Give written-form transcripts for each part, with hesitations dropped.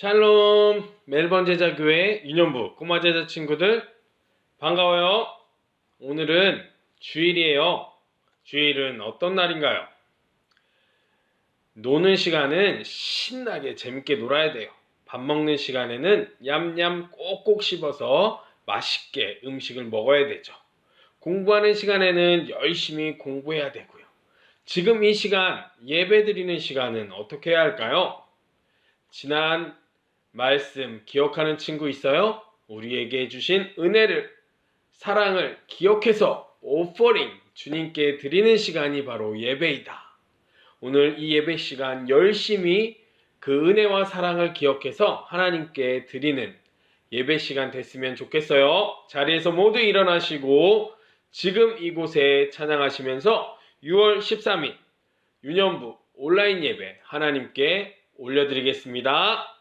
샬롬 멜번 제자교회 유년부 꼬마 제자 친구들 반가워요. 오늘은 주일이에요. 주일은 어떤 날인가요? 노는 시간은 신나게 재밌게 놀아야 돼요. 밥 먹는 시간에는 냠냠 꼭꼭 씹어서 맛있게 음식을 먹어야 되죠. 공부하는 시간에는 열심히 공부해야 되고요. 지금 이 시간 예배 드리는 시간은 어떻게 해야 할까요? 지난 말씀 기억하는 친구 있어요? 우리에게 해주신 은혜를, 사랑을 기억해서 오퍼링 주님께 드리는 시간이 바로 예배이다. 오늘 이 예배 시간 열심히 그 은혜와 사랑을 기억해서 하나님께 드리는 예배 시간 됐으면 좋겠어요. 자리에서 모두 일어나시고 지금 이곳에 찬양하시면서 6월 13일 유년부 온라인 예배 하나님께 올려드리겠습니다.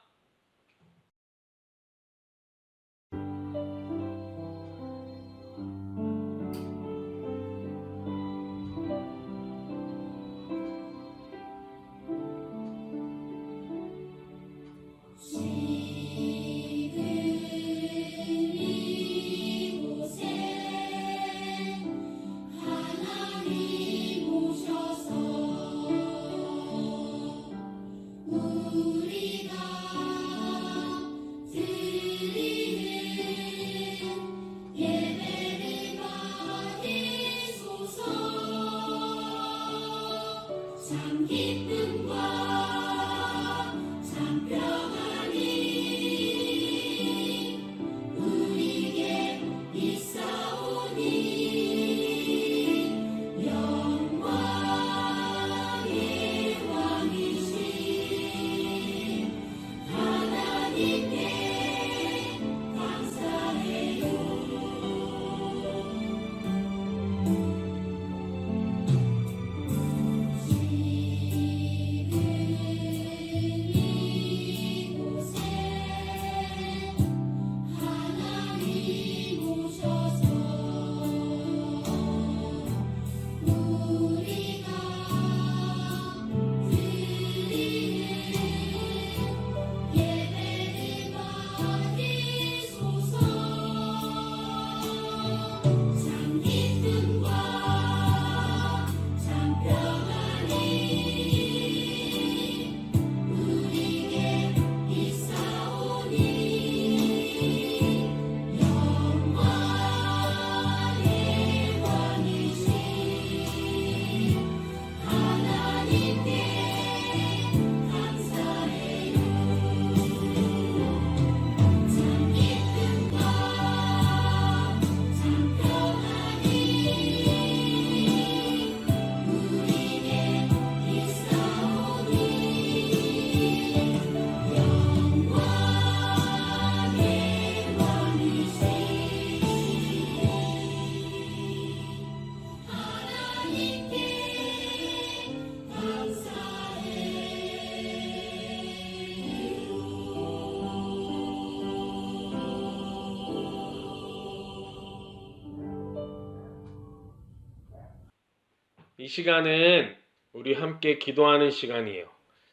이 시간은 우리 함께 기도하는 시간이에요.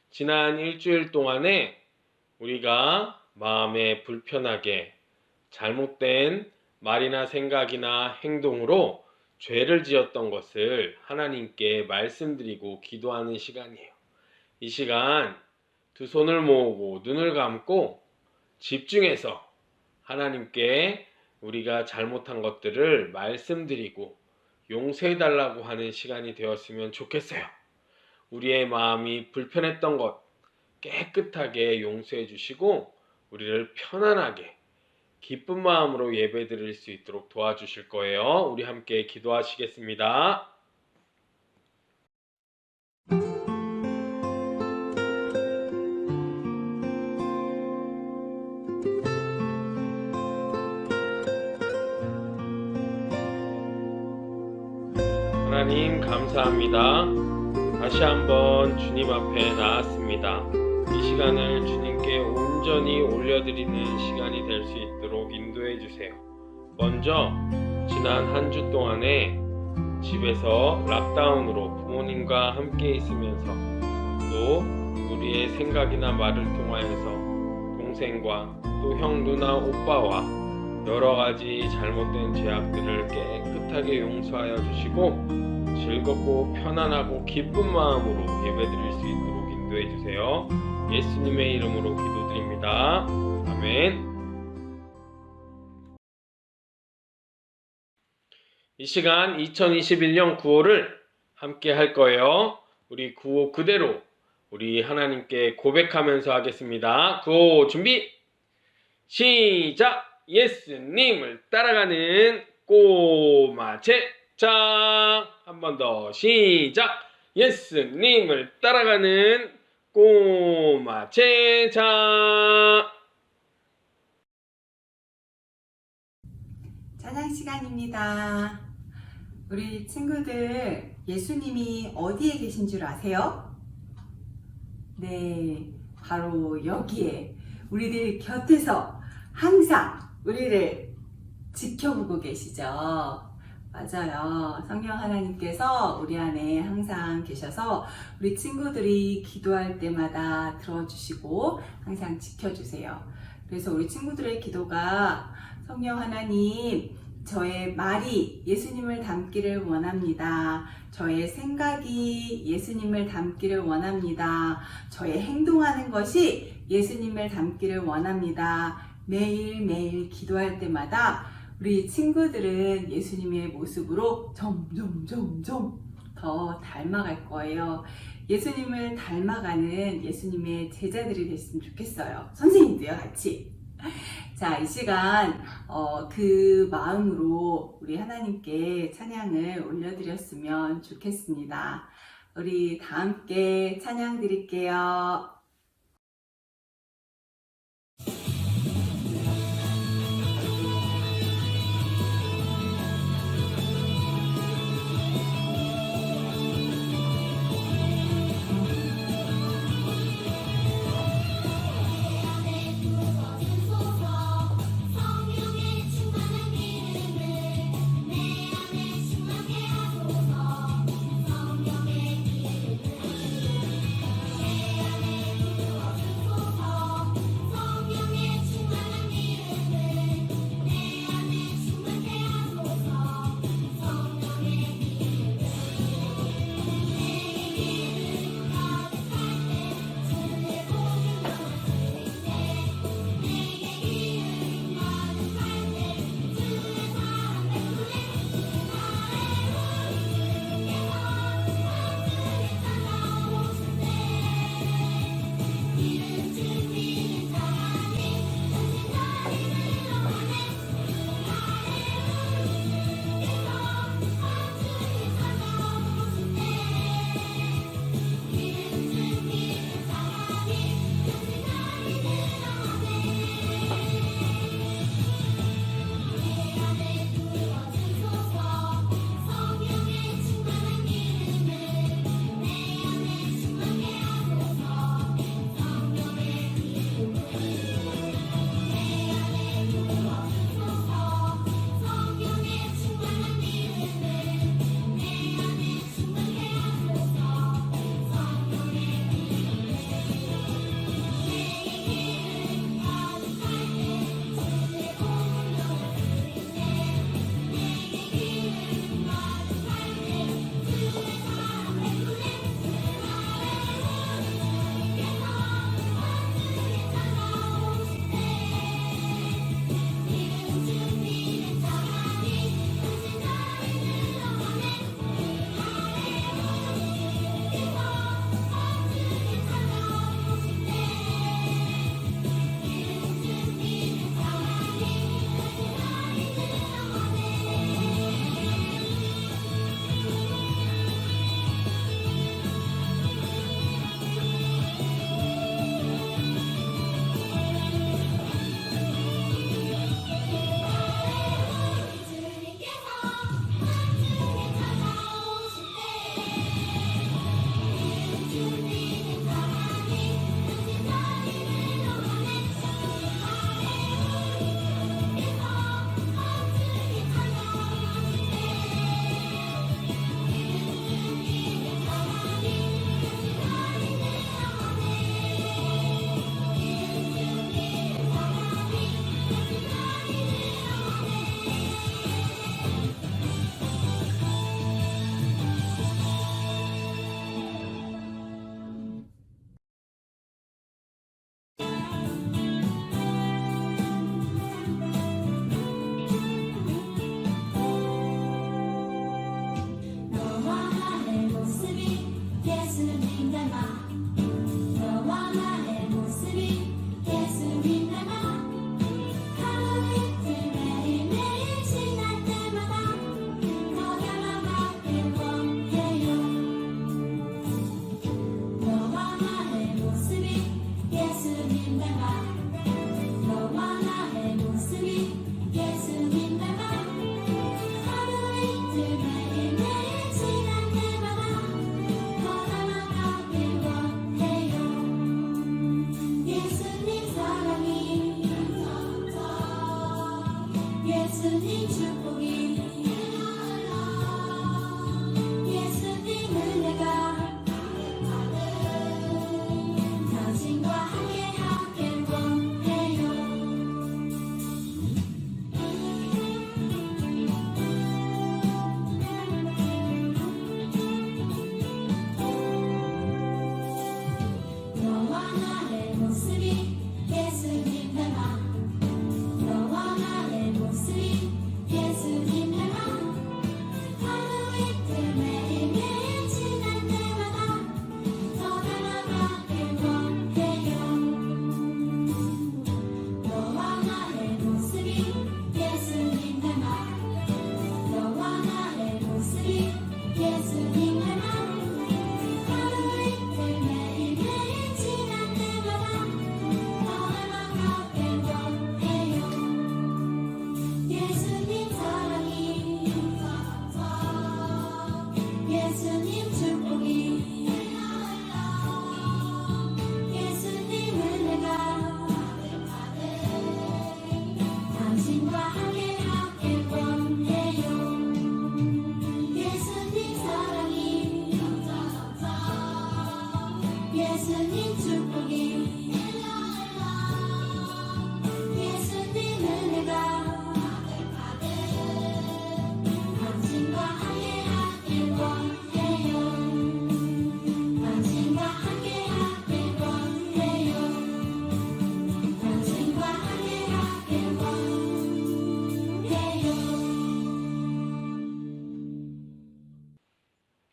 지난 일주일 동안에 우리가 마음에 불편하게 잘못된 말이나 생각이나 행동으로 죄를 지었던 것을 하나님께 말씀드리고 기도하는 시간이에요. 이 시간 두 손을 모으고 눈을 감고 집중해서 하나님께 우리가 잘못한 것들을 말씀드리고 용서해달라고 하는 시간이 되었으면 좋겠어요. 우리의 마음이 불편했던 것 깨끗하게 용서해 주시고 우리를 편안하게 기쁜 마음으로 예배 드릴 수 있도록 도와주실 거예요. 우리 함께 기도하시겠습니다. 하나님 감사합니다. 다시 한번 주님 앞에 나왔습니다. 이 시간을 주님께 온전히 올려드리는 시간이 될 수 있도록 인도해 주세요. 먼저 지난 한 주 동안에 집에서 락다운으로 부모님과 함께 있으면서 또 우리의 생각이나 말을 통하여서 동생과 또 형, 누나, 오빠와 여러 가지 잘못된 죄악들을 깨끗하게 용서하여 주시고 즐겁고 편안하고 기쁜 마음으로 예배드릴 수 있도록 인도해 주세요. 예수님의 이름으로 기도드립니다. 아멘. 이 시간 2021년 구호를 함께 할 거예요. 우리 구호 그대로 우리 하나님께 고백하면서 하겠습니다. 구호 준비 시작! 예수님을 따라가는 꼬마 제자. 한 번 더 시작! 예수님을 따라가는 꼬마 제자. 찬양 시간입니다. 우리 친구들, 예수님이 어디에 계신 줄 아세요? 네, 바로 여기에 우리들 곁에서 항상 우리를 지켜보고 계시죠. 맞아요. 성령 하나님께서 우리 안에 항상 계셔서 우리 친구들이 기도할 때마다 들어주시고 항상 지켜주세요. 그래서 우리 친구들의 기도가 성령 하나님, 저의 말이 예수님을 닮기를 원합니다. 저의 생각이 예수님을 닮기를 원합니다. 저의 행동하는 것이 예수님을 닮기를 원합니다. 매일매일 기도할 때마다 우리 친구들은 예수님의 모습으로 점점 더 닮아갈 거예요. 예수님을 닮아가는 예수님의 제자들이 됐으면 좋겠어요. 선생님도요, 같이. 자, 이 시간 그 마음으로 우리 하나님께 찬양을 올려드렸으면 좋겠습니다. 우리 다 함께 찬양 드릴게요.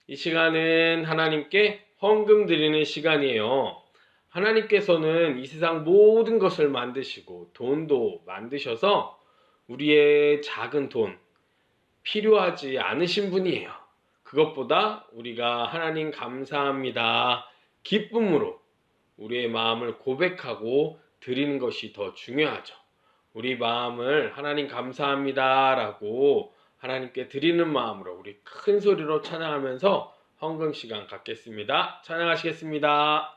이 시간은 하나님께 헌금 드리는 시간이에요. 하나님께서는 이 세상 모든 것을 만드시고 돈도 만드셔서 우리의 작은 돈 필요하지 않으신 분이에요. 그것보다 우리가 하나님 감사합니다. 기쁨으로 우리의 마음을 고백하고 드리는 것이 더 중요하죠. 우리 마음을 하나님 감사합니다 라고 하나님께 드리는 마음으로 우리 큰 소리로 찬양하면서 헌금 시간 갖겠습니다. 찬양하시겠습니다.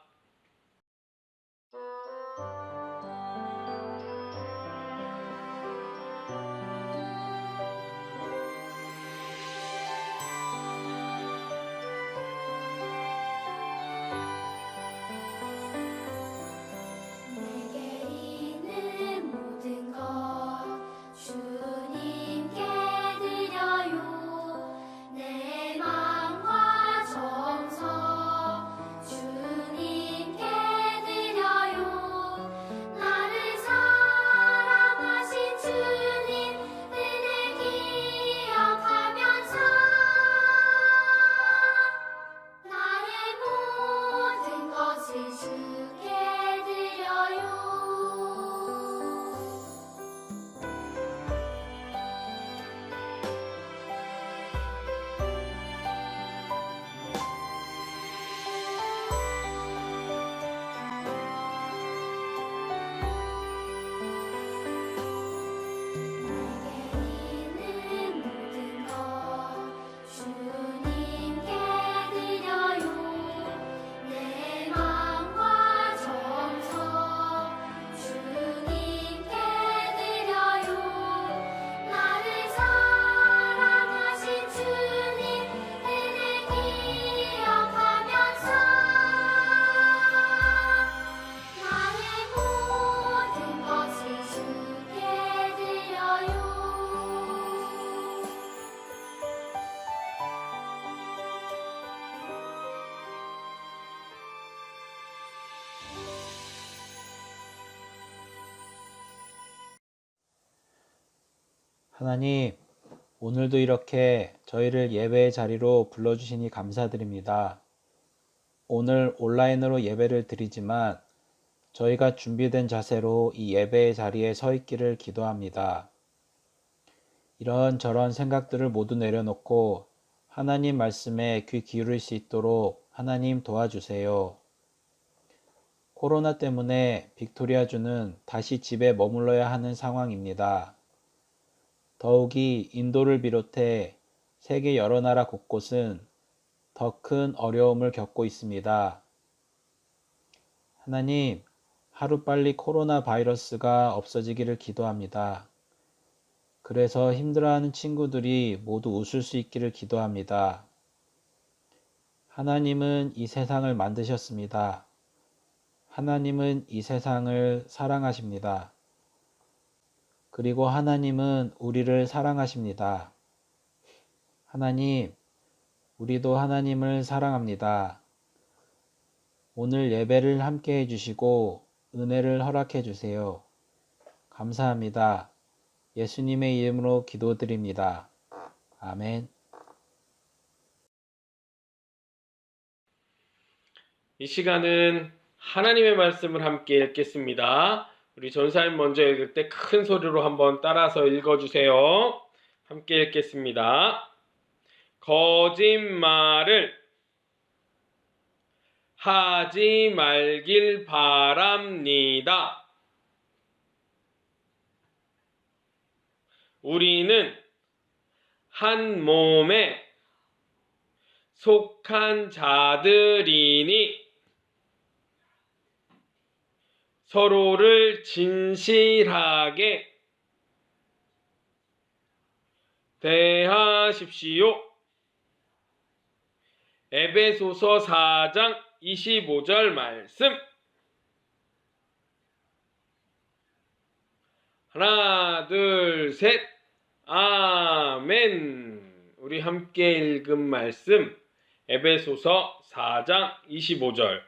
내게 있는 모든 것 주님께 드려요. 내 마음과 정성 주님께 드려요. 나를 사랑하신 주님 은혜 기억하면서 나의 모든 것을 주께 드려요. 내게 있는 모든 것 주님께 드려요. 내 마음과 정성 주님께 드려요. 나를 사랑하신 주님 은혜 기억하면서 나의 모든 것을 주께 드려요. 하나님, 오늘도 이렇게 저희를 예배의 자리로 불러주시니 감사드립니다. 오늘 온라인으로 예배를 드리지만 저희가 준비된 자세로 이 예배의 자리에 서 있기를 기도합니다. 이런저런 생각들을 모두 내려놓고 하나님 말씀에 귀 기울일 수 있도록 하나님 도와주세요. 코로나 때문에 빅토리아주는 다시 집에 머물러야 하는 상황입니다. 더욱이 인도를 비롯해 세계 여러 나라 곳곳은 더 큰 어려움을 겪고 있습니다. 하나님, 하루빨리 코로나 바이러스가 없어지기를 기도합니다. 그래서 힘들어하는 친구들이 모두 웃을 수 있기를 기도합니다. 하나님은 이 세상을 만드셨습니다. 하나님은 이 세상을 사랑하십니다. 그리고 하나님은 우리를 사랑하십니다. 하나님, 우리도 하나님을 사랑합니다. 오늘 예배를 함께 해주시고 은혜를 허락해 주세요. 감사합니다. 예수님의 이름으로 기도드립니다. 아멘. 이 시간은 하나님의 말씀을 함께 읽겠습니다. 우리 전사님 먼저 읽을 때 큰 소리로 한번 따라서 읽어주세요. 함께 읽겠습니다. 거짓말을 하지 말길 바랍니다. 우리는 한 몸에 속한 자들이니 서로를 진실하게 대하십시오. 에베소서 4장 25절 말씀. 하나, 둘, 셋. 아멘. 우리 함께 읽은 말씀 에베소서 4장 25절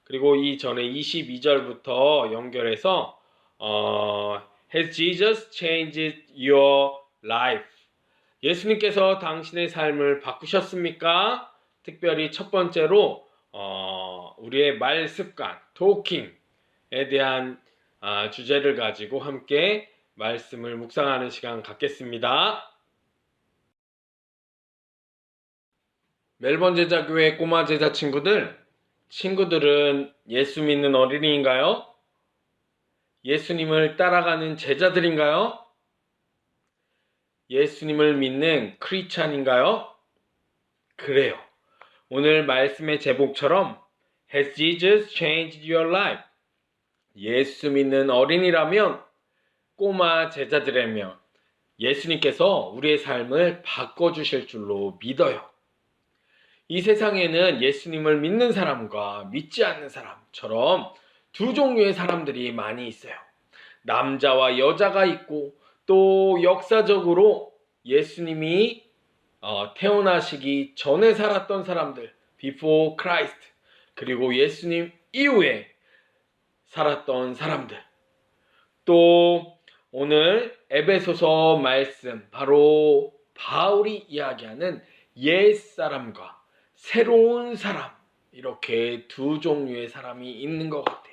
그리고 이전에 22절부터 연결해서 Has Jesus changed your life? 예수님께서 당신의 삶을 바꾸셨습니까? 특별히 첫 번째로 우리의 말 습관, 토킹에 대한 주제를 가지고 함께 말씀을 묵상하는 시간 갖겠습니다. 멜번 제자교회 꼬마 제자 친구들은 예수 믿는 어린이인가요? 예수님을 따라가는 제자들인가요? 예수님을 믿는 크리스찬인가요? 그래요. 오늘 말씀의 제목처럼 Has Jesus changed your life? 예수 믿는 어린이라면, 꼬마 제자들이라면 예수님께서 우리의 삶을 바꿔주실 줄로 믿어요. 이 세상에는 예수님을 믿는 사람과 믿지 않는 사람처럼 두 종류의 사람들이 많이 있어요. 남자와 여자가 있고, 또 역사적으로 예수님이 태어나시기 전에 살았던 사람들, before Christ, 그리고 예수님 이후에 살았던 사람들. 또 오늘 에베소서 말씀, 바로 바울이 이야기하는 옛사람과 새로운 사람, 이렇게 두 종류의 사람이 있는 것 같아요.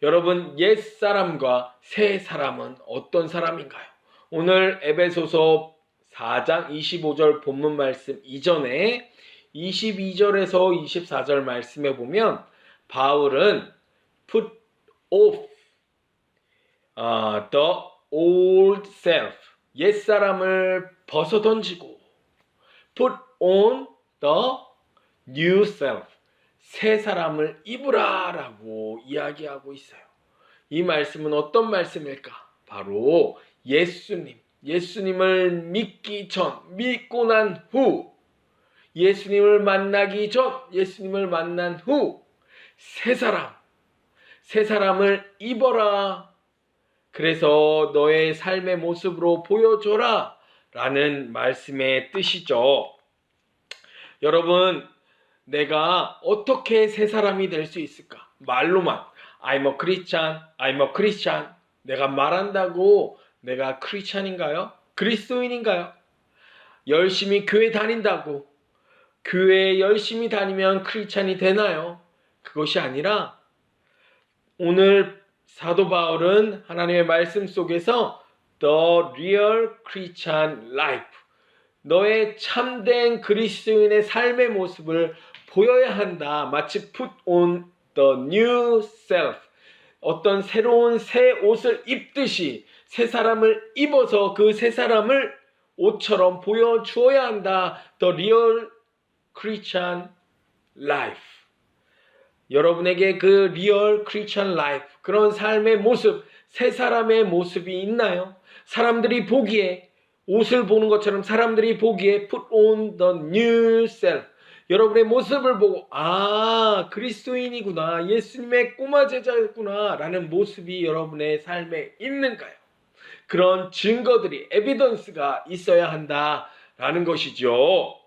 여러분, 옛사람과 새 사람은 어떤 사람인가요? 오늘 에베소서 4장 25절 본문 말씀 이전에 22절에서 24절 말씀에 보면 바울은 put off the old self, 옛사람을 벗어던지고 put on the new self, 새 사람을 입으라 라고 이야기하고 있어요. 이 말씀은 어떤 말씀일까? 바로 예수님을 믿기 전, 믿고 난 후, 예수님을 만나기 전, 예수님을 만난 후, 새 사람을 입어라. 그래서 너의 삶의 모습으로 보여줘라 라는 말씀의 뜻이죠. 여러분, 내가 어떻게 새 사람이 될 수 있을까? 말로만 I'm a Christian, 내가 말한다고 내가 크리스찬인가요? 그리스도인인가요? 열심히 교회 다닌다고 교회에 열심히 다니면 크리스찬이 되나요? 그것이 아니라 오늘 사도 바울은 하나님의 말씀 속에서 The real Christian life, 너의 참된 그리스도인의 삶의 모습을 보여야 한다. 마치 put on the new self, 어떤 새로운 새 옷을 입듯이 새 사람을 입어서 그 새 사람을 옷처럼 보여주어야 한다. The real Christian life. 여러분에게 그 리얼 크리스천 라이프, 그런 삶의 모습, 새 사람의 모습이 있나요? 사람들이 보기에, 옷을 보는 것처럼 사람들이 보기에 put on the new self, 여러분의 모습을 보고 그리스도인이구나, 예수님의 꼬마 제자였구나 라는 모습이 여러분의 삶에 있는가요? 그런 증거들이, 에비던스가 있어야 한다라는 것이죠.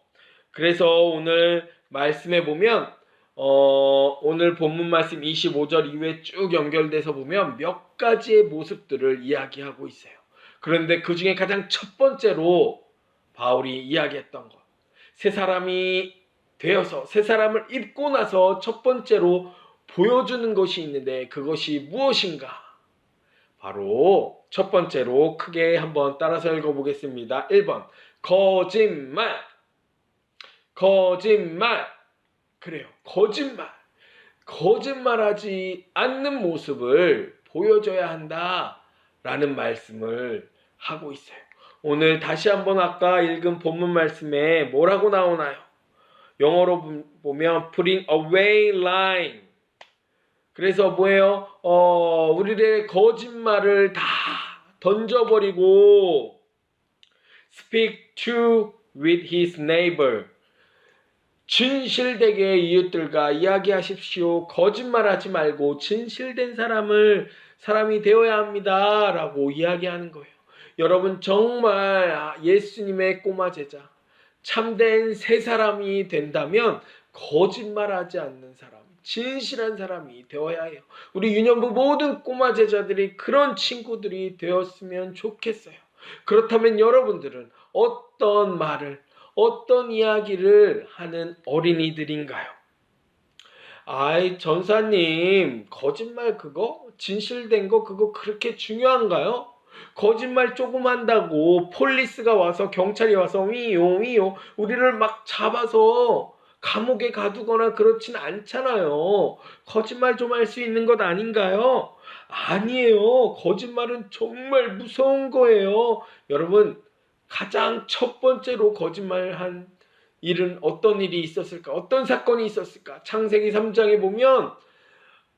그래서 오늘 말씀에 보면 오늘 본문 말씀 25절 이후에 쭉 연결돼서 보면 몇 가지의 모습들을 이야기하고 있어요. 그런데 그 중에 가장 첫 번째로 바울이 이야기했던 것, 새 사람이 되어서 새 사람을 입고 나서 첫 번째로 보여주는 것이 있는데 그것이 무엇인가? 바로 첫 번째로 크게 한번 따라서 읽어보겠습니다. 1번, 거짓말. 그래요, 거짓말하지 않는 모습을 보여줘야 한다라는 말씀을 하고 있어요. 오늘 다시 한번 아까 읽은 본문 말씀에 뭐라고 나오나요? 영어로 보면 putting away lying. 그래서 뭐예요? 우리의 거짓말을 다 던져버리고 speak true with his neighbor. 진실되게 이웃들과 이야기하십시오. 거짓말하지 말고 진실된 사람이 되어야 합니다 라고 이야기하는 거예요. 여러분, 정말 예수님의 꼬마 제자, 참된 새 사람이 된다면 거짓말하지 않는 사람, 진실한 사람이 되어야 해요. 우리 유년부 모든 꼬마 제자들이 그런 친구들이 되었으면 좋겠어요. 그렇다면 여러분들은 어떤 말을, 어떤 이야기를 하는 어린이들인가요? 아이, 전사님, 거짓말 그거? 진실된 거 그거 그렇게 중요한가요? 거짓말 조금 한다고 폴리스가 와서 경찰이 와서 위요 위요 우리를 막 잡아서 감옥에 가두거나 그렇진 않잖아요. 거짓말 좀 할 수 있는 것 아닌가요? 아니에요. 거짓말은 정말 무서운 거예요. 여러분, 가장 첫 번째로 거짓말한 일은 어떤 일이 있었을까? 어떤 사건이 있었을까? 창세기 3장에 보면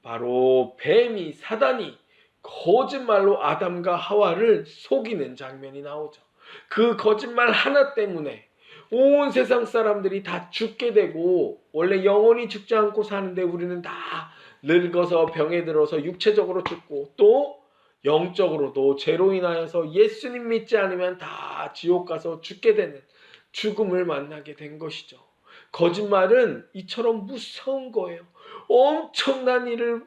바로 뱀이 사단이 거짓말로 아담과 하와를 속이는 장면이 나오죠. 그 거짓말 하나 때문에 온 세상 사람들이 다 죽게 되고, 원래 영원히 죽지 않고 사는데 우리는 다 늙어서 병에 들어서 육체적으로 죽고 또 영적으로도 죄로 인하여서 예수님 믿지 않으면 다 지옥 가서 죽게 되는 죽음을 만나게 된 것이죠. 거짓말은 이처럼 무서운 거예요. 엄청난 일을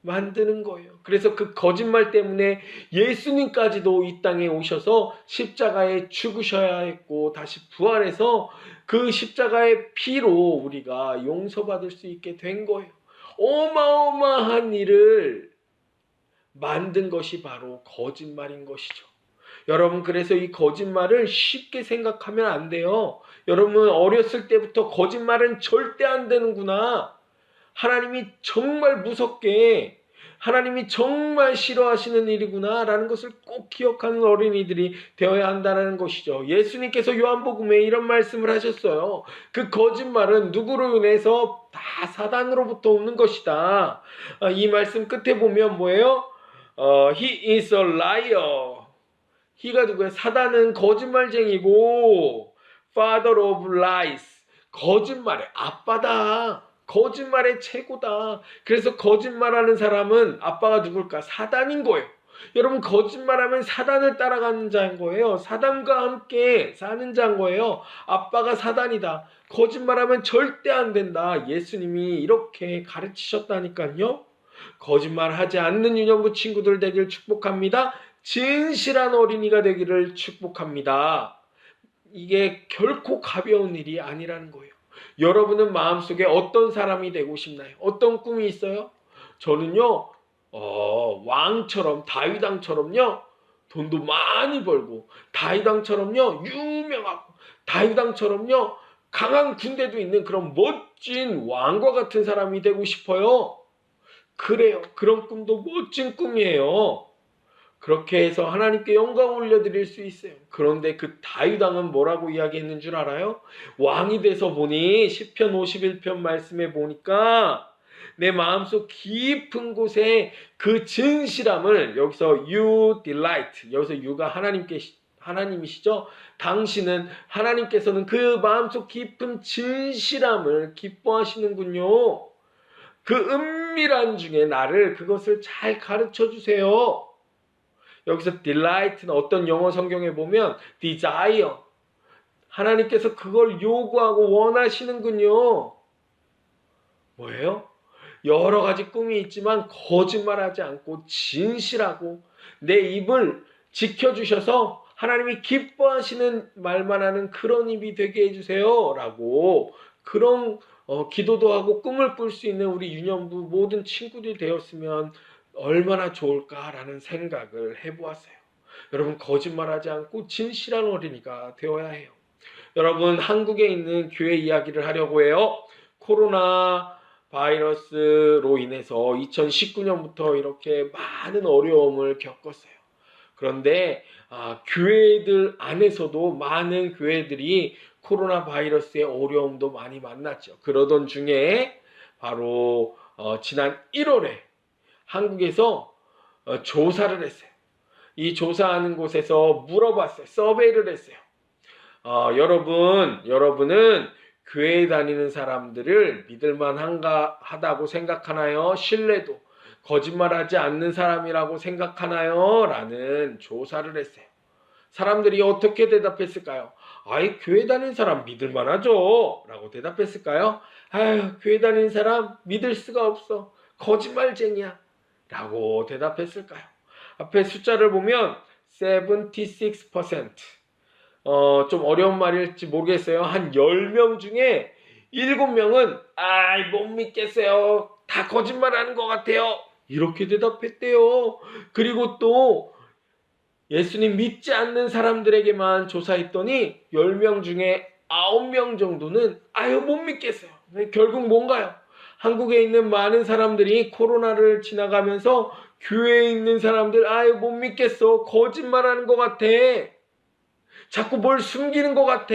만드는 거예요. 그래서 그 거짓말 때문에 예수님까지도 이 땅에 오셔서 십자가에 죽으셔야 했고 다시 부활해서 그 십자가의 피로 우리가 용서받을 수 있게 된 거예요. 어마어마한 일을 만든 것이 바로 거짓말인 것이죠. 여러분, 그래서 이 거짓말을 쉽게 생각하면 안 돼요. 여러분, 어렸을 때부터 거짓말은 절대 안 되는구나. 하나님이 정말 무섭게, 하나님이 정말 싫어하시는 일이구나 라는 것을 꼭 기억하는 어린이들이 되어야 한다는 것이죠. 예수님께서 요한복음에 이런 말씀을 하셨어요. 그 거짓말은 누구로 인해서 다 사단으로부터 오는 것이다. 이 말씀 끝에 보면 뭐예요? He is a liar. He가 누구예요? 사단은 거짓말쟁이고 Father of lies. 거짓말의 아빠다. 거짓말의 최고다. 그래서 거짓말하는 사람은 아빠가 누굴까? 사단인 거예요. 여러분, 거짓말하면 사단을 따라가는 자인 거예요. 사단과 함께 사는 자인 거예요. 아빠가 사단이다. 거짓말하면 절대 안 된다. 예수님이 이렇게 가르치셨다니까요. 거짓말하지 않는 유년부 친구들 되길 축복합니다. 진실한 어린이가 되기를 축복합니다. 이게 결코 가벼운 일이 아니라는 거예요. 여러분은 마음속에 어떤 사람이 되고 싶나요? 어떤 꿈이 있어요? 저는요, 왕처럼, 다윗 왕처럼요, 돈도 많이 벌고, 다윗 왕처럼요, 유명하고, 다윗 왕처럼요, 강한 군대도 있는 그런 멋진 왕과 같은 사람이 되고 싶어요. 그래요. 그런 꿈도 멋진 꿈이에요. 그렇게 해서 하나님께 영광을 올려드릴 수 있어요. 그런데 그 다윗 왕은 뭐라고 이야기했는 줄 알아요? 왕이 돼서 보니 시편 51편 말씀에 보니까 내 마음속 깊은 곳에 그 진실함을, 여기서 you delight, 여기서 you가 하나님이시죠? 당신은, 하나님께서는 그 마음속 깊은 진실함을 기뻐하시는군요. 그 은밀한 중에 나를, 그것을 잘 가르쳐 주세요. 여기서 delight는 어떤 영어 성경에 보면 desire, 하나님께서 그걸 요구하고 원하시는군요. 뭐예요? 여러 가지 꿈이 있지만 거짓말하지 않고 진실하고 내 입을 지켜주셔서 하나님이 기뻐하시는 말만 하는 그런 입이 되게 해주세요 라고, 그런 기도도 하고 꿈을 꿀 수 있는 우리 유년부 모든 친구들이 되었으면 얼마나 좋을까라는 생각을 해보았어요. 여러분, 거짓말하지 않고 진실한 어린이가 되어야 해요. 여러분, 한국에 있는 교회 이야기를 하려고 해요. 코로나 바이러스로 인해서 2019년부터 이렇게 많은 어려움을 겪었어요. 그런데 교회들 안에서도 많은 교회들이 코로나 바이러스의 어려움도 많이 만났죠. 그러던 중에 바로 지난 1월에 한국에서 조사를 했어요. 이 조사하는 곳에서 물어봤어요. 서베이를 했어요. 여러분은 교회에 다니는 사람들을 믿을만한가 하다고 생각하나요? 신뢰도, 거짓말하지 않는 사람이라고 생각하나요? 라는 조사를 했어요. 사람들이 어떻게 대답했을까요? 아이, 교회 다니는 사람 믿을만하죠 라고 대답했을까요? 아유, 교회 다니는 사람 믿을 수가 없어, 거짓말쟁이야 라고 대답했을까요? 앞에 숫자를 보면 76%, 좀 어려운 말일지 모르겠어요. 한 10명 중에 7명은 아이 못 믿겠어요. 다 거짓말하는 것 같아요. 이렇게 대답했대요. 그리고 또 예수님 믿지 않는 사람들에게만 조사했더니 10명 중에 9명 정도는 아유 못 믿겠어요. 결국 뭔가요? 한국에 있는 많은 사람들이 코로나를 지나가면서 교회에 있는 사람들 아유 못 믿겠어. 거짓말하는 것 같아. 자꾸 뭘 숨기는 것 같아.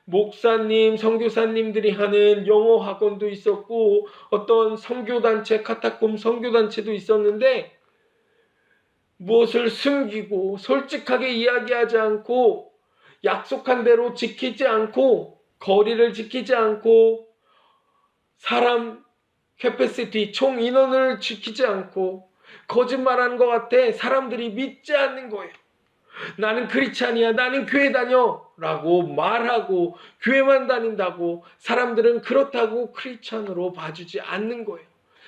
목사님, 선교사님들이 하는 영어 학원도 있었고 어떤 선교단체, 카타콤 선교단체도 있었는데 무엇을 숨기고 솔직하게 이야기하지 않고 약속한 대로 지키지 않고 거리를 지키지 않고 사람 캐패시티 총 인원을 지키지 않고 거짓말하는 것 같아. 사람들이 믿지 않는 거예요. 나는 크리스찬이야. 나는 교회 다녀. 라고 말하고 교회만 다닌다고 사람들은 그렇다고 크리스찬으로 봐주지 않는 거예요.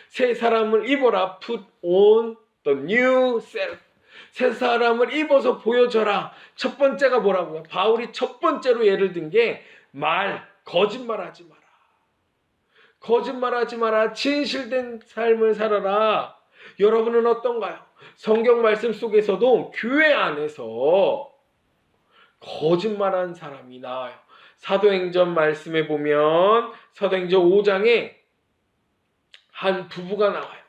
새 사람을 입어라. Put on the new self. 새 사람을 입어서 보여줘라. 첫 번째가 뭐라고요? 바울이 첫 번째로 예를 든 게 거짓말하지 마라. 거짓말하지 마라. 진실된 삶을 살아라. 여러분은 어떤가요? 성경 말씀 속에서도 교회 안에서 거짓말한 사람이 나와요. 사도행전 말씀에 보면 사도행전 5장에 한 부부가 나와요.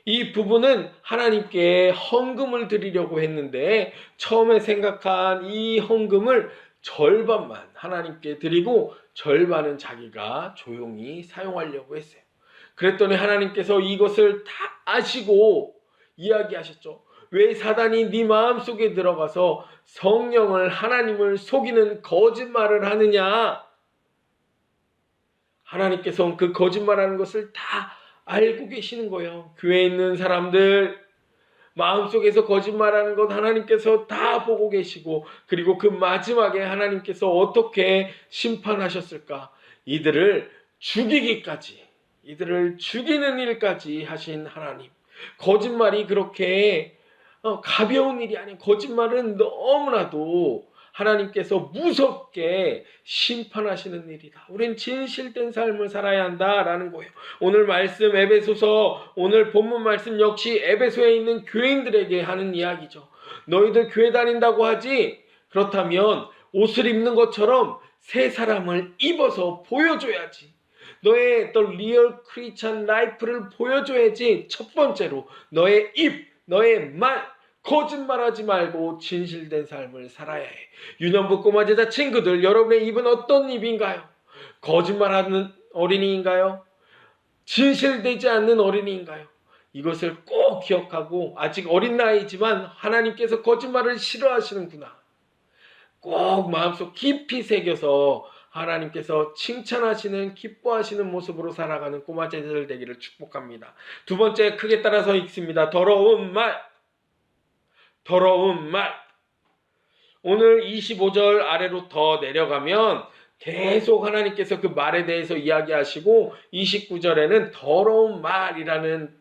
이 부부는 하나님께 헌금을 드리려고 했는데 처음에 생각한 이 헌금을 절반만 하나님께 드리고 절반은 자기가 조용히 사용하려고 했어요. 그랬더니 하나님께서 이것을 다 아시고 이야기하셨죠. 왜 사단이 네 마음속에 들어가서 성령을 하나님을 속이는 거짓말을 하느냐. 하나님께서 그 거짓말하는 것을 다 알고 계시는 거예요. 교회에 있는 사람들 마음속에서 거짓말하는 것 하나님께서 다 보고 계시고 그리고 그 마지막에 하나님께서 어떻게 심판하셨을까. 이들을 죽이기까지 이들을 죽이는 일까지 하신 하나님. 거짓말이 그렇게 가벼운 일이 아니에요. 거짓말은 너무나도 하나님께서 무섭게 심판하시는 일이다. 우린 진실된 삶을 살아야 한다라는 거예요. 오늘 말씀 에베소서 오늘 본문 말씀 역시 에베소에 있는 교인들에게 하는 이야기죠. 너희들 교회 다닌다고 하지? 그렇다면 옷을 입는 것처럼 새 사람을 입어서 보여줘야지. 너의 the real Christian life를 보여줘야지. 첫 번째로 너의 입, 너의 말 거짓말하지 말고 진실된 삶을 살아야 해. 유년부 꼬마 제자 친구들, 여러분의 입은 어떤 입인가요? 거짓말하는 어린이인가요? 진실되지 않는 어린이인가요? 이것을 꼭 기억하고 아직 어린 나이지만 하나님께서 거짓말을 싫어하시는구나. 꼭 마음속 깊이 새겨서 하나님께서 칭찬하시는 기뻐하시는 모습으로 살아가는 꼬마 제자들 되기를 축복합니다. 두 번째 크게 따라서 읽습니다. 더러운 말. 더러운 말. 오늘 25절 아래로 더 내려가면 계속 하나님께서 그 말에 대해서 이야기하시고 29절에는 더러운 말이라는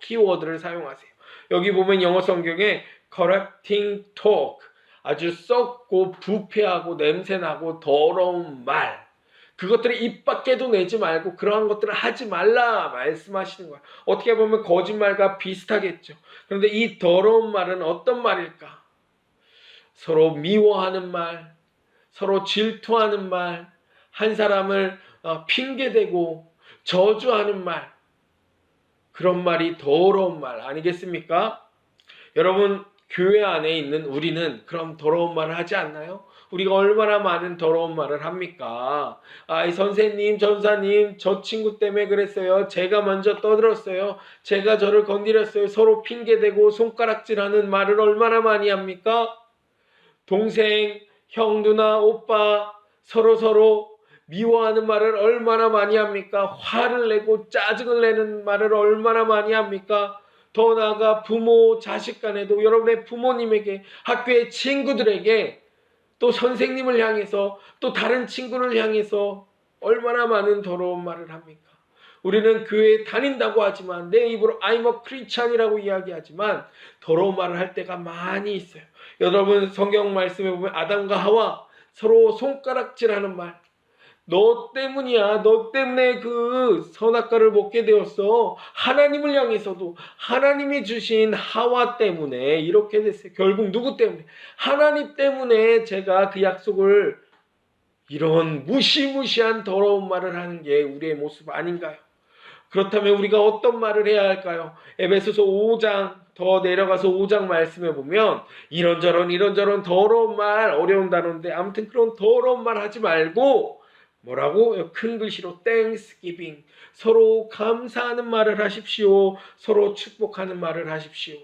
키워드를 사용하세요. 여기 보면 영어 성경에 corrupting talk, 아주 썩고 부패하고 냄새나고 더러운 말, 그것들을 입 밖에도 내지 말고 그러한 것들을 하지 말라 말씀하시는 거예요. 어떻게 보면 거짓말과 비슷하겠죠. 그런데 이 더러운 말은 어떤 말일까? 서로 미워하는 말, 서로 질투하는 말, 한 사람을 핑계대고 저주하는 말, 그런 말이 더러운 말 아니겠습니까? 여러분, 교회 안에 있는 우리는 그럼 더러운 말을 하지 않나요? 우리가 얼마나 많은 더러운 말을 합니까? 이 선생님, 전사님, 저 친구 때문에 그랬어요. 제가 먼저 떠들었어요. 제가 저를 건드렸어요. 서로 핑계대고 손가락질하는 말을 얼마나 많이 합니까? 동생, 형, 누나, 오빠 서로 미워하는 말을 얼마나 많이 합니까? 화를 내고 짜증을 내는 말을 얼마나 많이 합니까? 더 나아가 부모, 자식 간에도 여러분의 부모님에게, 학교의 친구들에게, 또 선생님을 향해서, 또 다른 친구를 향해서 얼마나 많은 더러운 말을 합니까? 우리는 교회에 다닌다고 하지만 내 입으로 I'm a Christian이라고 이야기하지만 더러운 말을 할 때가 많이 있어요. 여러분 성경 말씀에 보면 아담과 하와 서로 손가락질하는 말, 너 때문이야. 너 때문에 그 선악과를 먹게 되었어. 하나님을 향해서도 하나님이 주신 하와 때문에 이렇게 됐어요. 결국 누구 때문에? 하나님 때문에 제가 그 약속을, 이런 무시무시한 더러운 말을 하는 게 우리의 모습 아닌가요? 그렇다면 우리가 어떤 말을 해야 할까요? 에베소서 5장 더 내려가서 5장 말씀에 보면 이런저런 더러운 말, 어려운 단어인데 아무튼 그런 더러운 말 하지 말고 뭐라고? 큰 글씨로 Thanksgiving, 서로 감사하는 말을 하십시오. 서로 축복하는 말을 하십시오.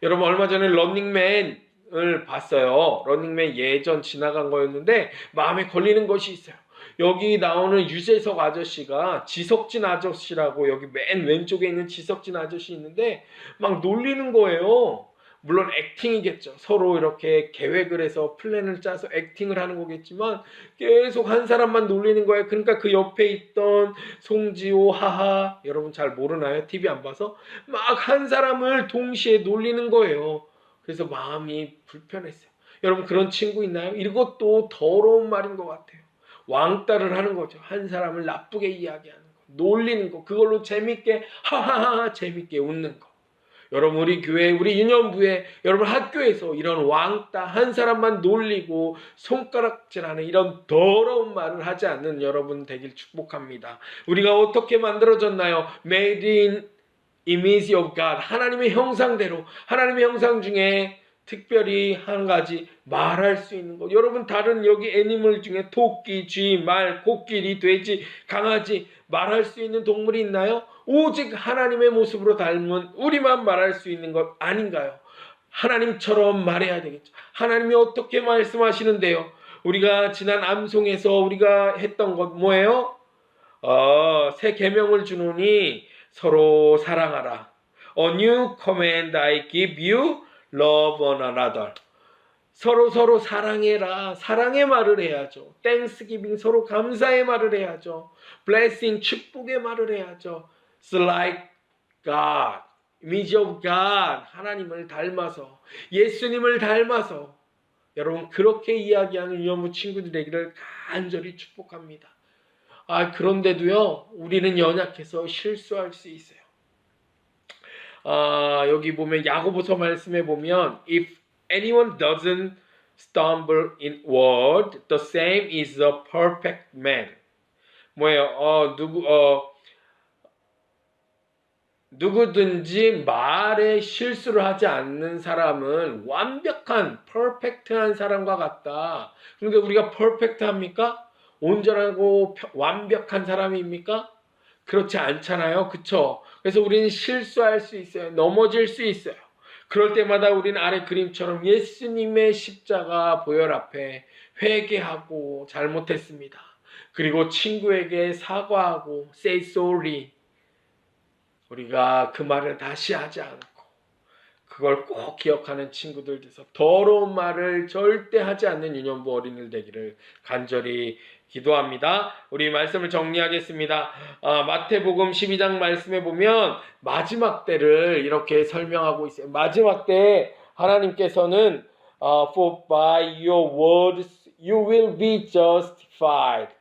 여러분 얼마 전에 런닝맨을 봤어요. 런닝맨 예전 지나간 거였는데 마음에 걸리는 것이 있어요. 여기 나오는 유재석 아저씨가 지석진 아저씨라고, 여기 맨 왼쪽에 있는 지석진 아저씨 있는데 막 놀리는 거예요. 물론 액팅이겠죠. 서로 이렇게 계획을 해서 플랜을 짜서 액팅을 하는 거겠지만 계속 한 사람만 놀리는 거예요. 그러니까 그 옆에 있던 송지호, 하하, 여러분 잘 모르나요? TV 안 봐서? 막 한 사람을 동시에 놀리는 거예요. 그래서 마음이 불편했어요. 여러분 그런 친구 있나요? 이것도 더러운 말인 것 같아요. 왕따를 하는 거죠. 한 사람을 나쁘게 이야기하는 거, 놀리는 거, 그걸로 재밌게 하하하 재밌게 웃는 거. 여러분 우리 교회, 우리 유년부에, 여러분 학교에서 이런 왕따, 한 사람만 놀리고 손가락질하는 이런 더러운 말을 하지 않는 여러분 되길 축복합니다. 우리가 어떻게 만들어졌나요? Made in image of God, 하나님의 형상대로. 하나님의 형상 중에 특별히 한 가지 말할 수 있는 것. 여러분 다른 여기 애니멀 중에 토끼, 쥐, 말, 코끼리, 돼지, 강아지 말할 수 있는 동물이 있나요? 오직 하나님의 모습으로 닮은 우리만 말할 수 있는 것 아닌가요? 하나님처럼 말해야 되겠죠. 하나님이 어떻게 말씀하시는데요? 우리가 지난 암송에서 우리가 했던 것 뭐예요? 새 계명을 주노니 서로 사랑하라. A new command I give you, love one another. 서로 사랑해라. 사랑의 말을 해야죠. Thanksgiving, 서로 감사의 말을 해야죠. Blessing, 축복의 말을 해야죠. It's like God, image of God, 하나님을 닮아서, 예수님을 닮아서. 여러분 그렇게 이야기하는 유년부 친구들 되기를 간절히 축복합니다. 그런데도요 우리는 연약해서 실수할 수 있어요. 여기 보면 야고보서 말씀에 보면 If anyone doesn't stumble in word, the same is a perfect man. 뭐예요? 누구든지 말에 실수를 하지 않는 사람은 완벽한, 퍼펙트한 사람과 같다. 그런데 우리가 퍼펙트합니까? 온전하고 완벽한 사람입니까? 그렇지 않잖아요. 그쵸? 그래서 우리는 실수할 수 있어요. 넘어질 수 있어요. 그럴 때마다 우리는 아래 그림처럼 예수님의 십자가 보혈 앞에 회개하고 잘못했습니다. 그리고 친구에게 사과하고 say sorry. 우리가 그 말을 다시 하지 않고 그걸 꼭 기억하는 친구들 돼서 더러운 말을 절대 하지 않는 유년부 어린이들 되기를 간절히 기도합니다. 우리 말씀을 정리하겠습니다. 마태복음 12장 말씀에 보면 마지막 때를 이렇게 설명하고 있어요. 마지막 때에 하나님께서는 For by your words you will be justified.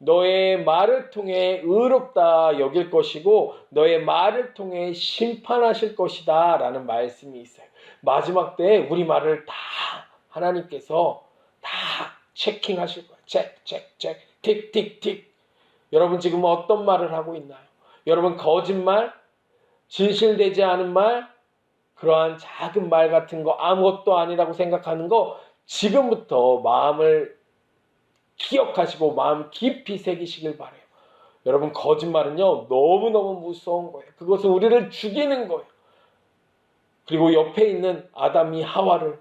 너의 말을 통해 의롭다 여길 것이고 너의 말을 통해 심판하실 것이다 라는 말씀이 있어요. 마지막 때에 우리 말을 다 하나님께서 다 체킹하실 거예요. 체크, 틱. 여러분 지금 어떤 말을 하고 있나요? 여러분 거짓말, 진실되지 않은 말, 그러한 작은 말 같은 거 아무것도 아니라고 생각하는 거 지금부터 마음을 기억하시고 마음 깊이 새기시길 바라요. 여러분 거짓말은요 너무너무 무서운 거예요. 그것은 우리를 죽이는 거예요. 그리고 옆에 있는 아담이 하와를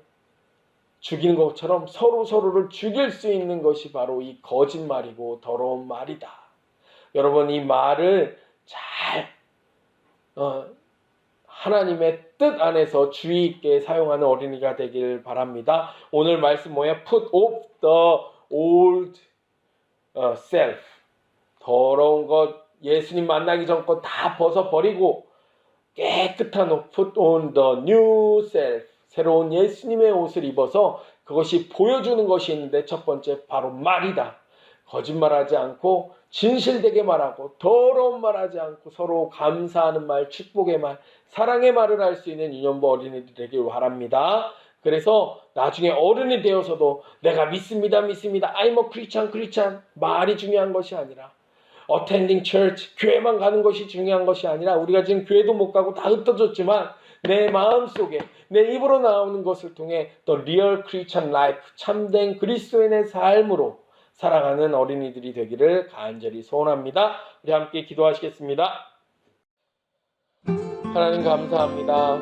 죽이는 것처럼 서로를 죽일 수 있는 것이 바로 이 거짓말이고 더러운 말이다. 여러분 이 말을 잘 하나님의 뜻 안에서 주의 있게 사용하는 어린이가 되길 바랍니다. 오늘 말씀 뭐야? Put off the old self. 더러운 것, 예수님 만나기 전 거 다 벗어버리고 깨끗한 옷, put on the new self, 새로운 예수님의 옷을 입어서 그것이 보여주는 것이 있는데 첫 번째 바로 말이다. 거짓말하지 않고 진실되게 말하고 더러운 말하지 않고 서로 감사하는 말, 축복의 말, 사랑의 말을 할 수 있는 유년부 어린이들 되길 바랍니다. 그래서 나중에 어른이 되어서도 내가 믿습니다. I'm a Christian. 말이 중요한 것이 아니라 attending church, 교회만 가는 것이 중요한 것이 아니라 우리가 지금 교회도 못 가고 다 흩어졌지만 내 마음속에 내 입으로 나오는 것을 통해 the real Christian life, 참된 그리스도인의 삶으로 살아가는 어린이들이 되기를 간절히 소원합니다. 우리 함께 기도하시겠습니다. 하나님 감사합니다.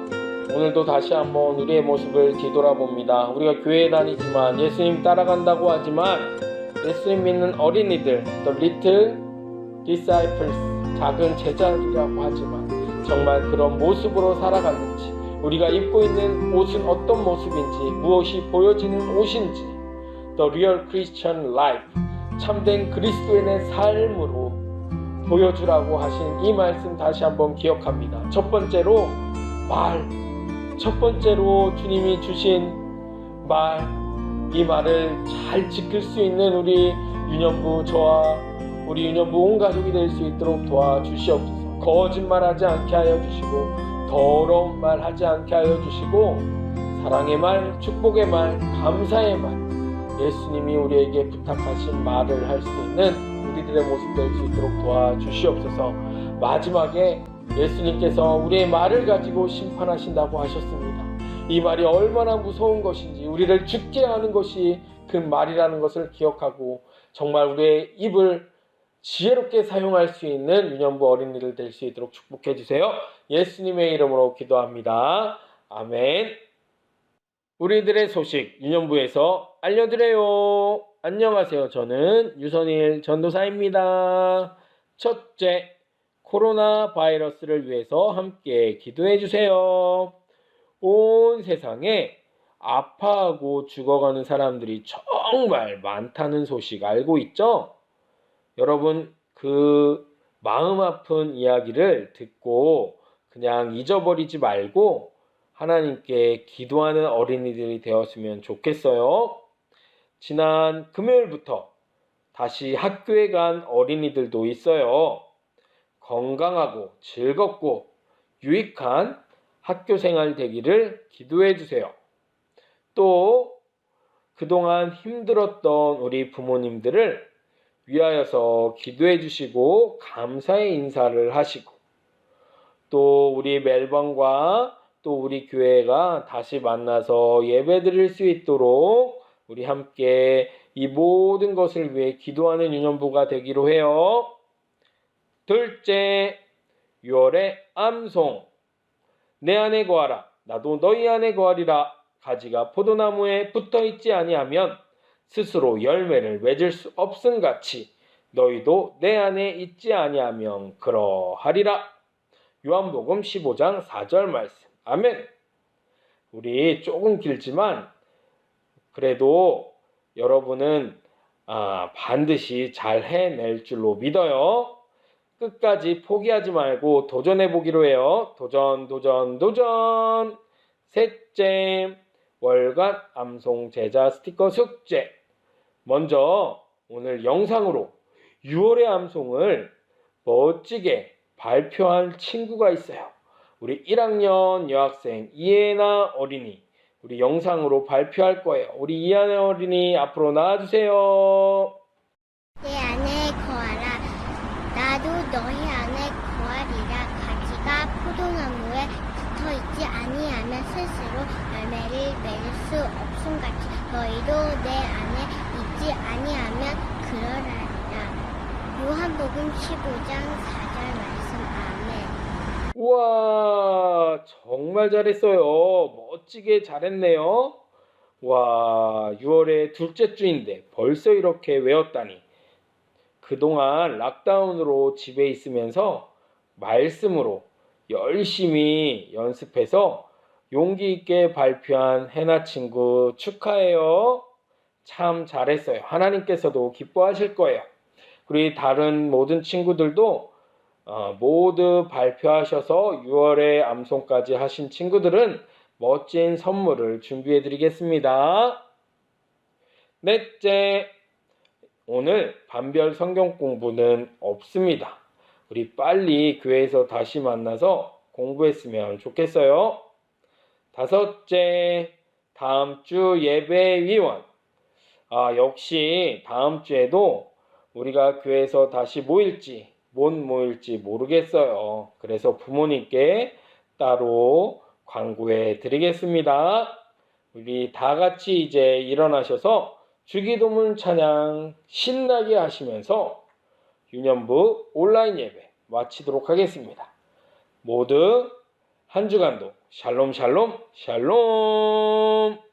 오늘도 다시 한번 우리의 모습을 뒤돌아봅니다. 우리가 교회에 다니지만 예수님 따라간다고 하지만 예수님 믿는 어린이들, the little disciples, 작은 제자들이라고 하지만 정말 그런 모습으로 살아갔는지, 우리가 입고 있는 옷은 어떤 모습인지, 무엇이 보여지는 옷인지, the real Christian life, 참된 그리스도인의 삶으로 보여주라고 하신 이 말씀 다시 한번 기억합니다. 첫 번째로 말, 첫 번째로 주님이 주신 말, 이 말을 잘 지킬 수 있는 우리 유년부, 저와 우리 유년부 온 가족이 될 수 있도록 도와주시옵소서. 거짓말하지 않게 하여 주시고 더러운 말 하지 않게 하여 주시고 사랑의 말, 축복의 말, 감사의 말, 예수님이 우리에게 부탁하신 말을 할 수 있는 우리들의 모습 될 수 있도록 도와주시옵소서. 마지막에 예수님께서 우리의 말을 가지고 심판하신다고 하셨습니다. 이 말이 얼마나 무서운 것인지, 우리를 죽게 하는 것이 그 말이라는 것을 기억하고 정말 우리의 입을 지혜롭게 사용할 수 있는 유년부 어린이들 될 수 있도록 축복해 주세요. 예수님의 이름으로 기도합니다. 아멘. 우리들의 소식 유년부에서 알려드려요. 안녕하세요. 저는 유선일 전도사입니다. 첫째, 코로나 바이러스를 위해서 함께 기도해 주세요. 온 세상에 아파하고 죽어가는 사람들이 정말 많다는 소식 알고 있죠? 여러분, 그 마음 아픈 이야기를 듣고 그냥 잊어버리지 말고 하나님께 기도하는 어린이들이 되었으면 좋겠어요. 지난 금요일부터 다시 학교에 간 어린이들도 있어요. 건강하고 즐겁고 유익한 학교 생활 되기를 기도해 주세요. 또 그동안 힘들었던 우리 부모님들을 위하여서 기도해 주시고 감사의 인사를 하시고, 또 우리 멜번과 또 우리 교회가 다시 만나서 예배 드릴 수 있도록 우리 함께 이 모든 것을 위해 기도하는 유년부가 되기로 해요. 둘째, 6월의 암송. 내 안에 거하라, 나도 너희 안에 거하리라. 가지가 포도나무에 붙어있지 아니하면 스스로 열매를 맺을 수 없음같이 너희도 내 안에 있지 아니하면 그러하리라. 요한복음 15장 4절 말씀. 아멘. 우리 조금 길지만 그래도 여러분은 반드시 잘 해낼 줄로 믿어요. 끝까지 포기하지 말고 도전해 보기로 해요. 도전. 셋째, 월간 암송 제자 스티커 숙제. 먼저 오늘 영상으로 6월의 암송을 멋지게 발표한 친구가 있어요. 우리 1학년 여학생 이해나 어린이, 우리 영상으로 발표할 거예요. 우리 이해나 어린이 앞으로 나와주세요. 내 안에 거하라. 나도 너희 안에 거하리라. 가지가 포도나무에 붙어있지 아니하면 스스로 열매를 맺을 수 없음같이 너희도 내 안에 있지 아니하면 그러하리라. 요한복음 15장 4절 말씀. 아멘. 우와, 정말 잘했어요. 멋지게 잘했네요. 와, 6월의 둘째 주인데 벌써 이렇게 외웠다니. 그동안 락다운으로 집에 있으면서 말씀으로 열심히 연습해서 용기 있게 발표한 해나 친구 축하해요. 참 잘했어요. 하나님께서도 기뻐하실 거예요. 우리 다른 모든 친구들도 모두 발표하셔서 6월에 암송까지 하신 친구들은 멋진 선물을 준비해 드리겠습니다. 넷째, 오늘 반별 성경 공부는 없습니다. 우리 빨리 교회에서 다시 만나서 공부했으면 좋겠어요. 다섯째, 다음 주 예배위원. 역시 다음 주에도 우리가 교회에서 다시 모일지 못 모일지 모르겠어요. 그래서 부모님께 따로 광고해 드리겠습니다. 우리 다 같이 이제 일어나셔서 주기도문 찬양 신나게 하시면서 유년부 온라인 예배 마치도록 하겠습니다. 모두 한 주간도 샬롬 샬롬 샬롬.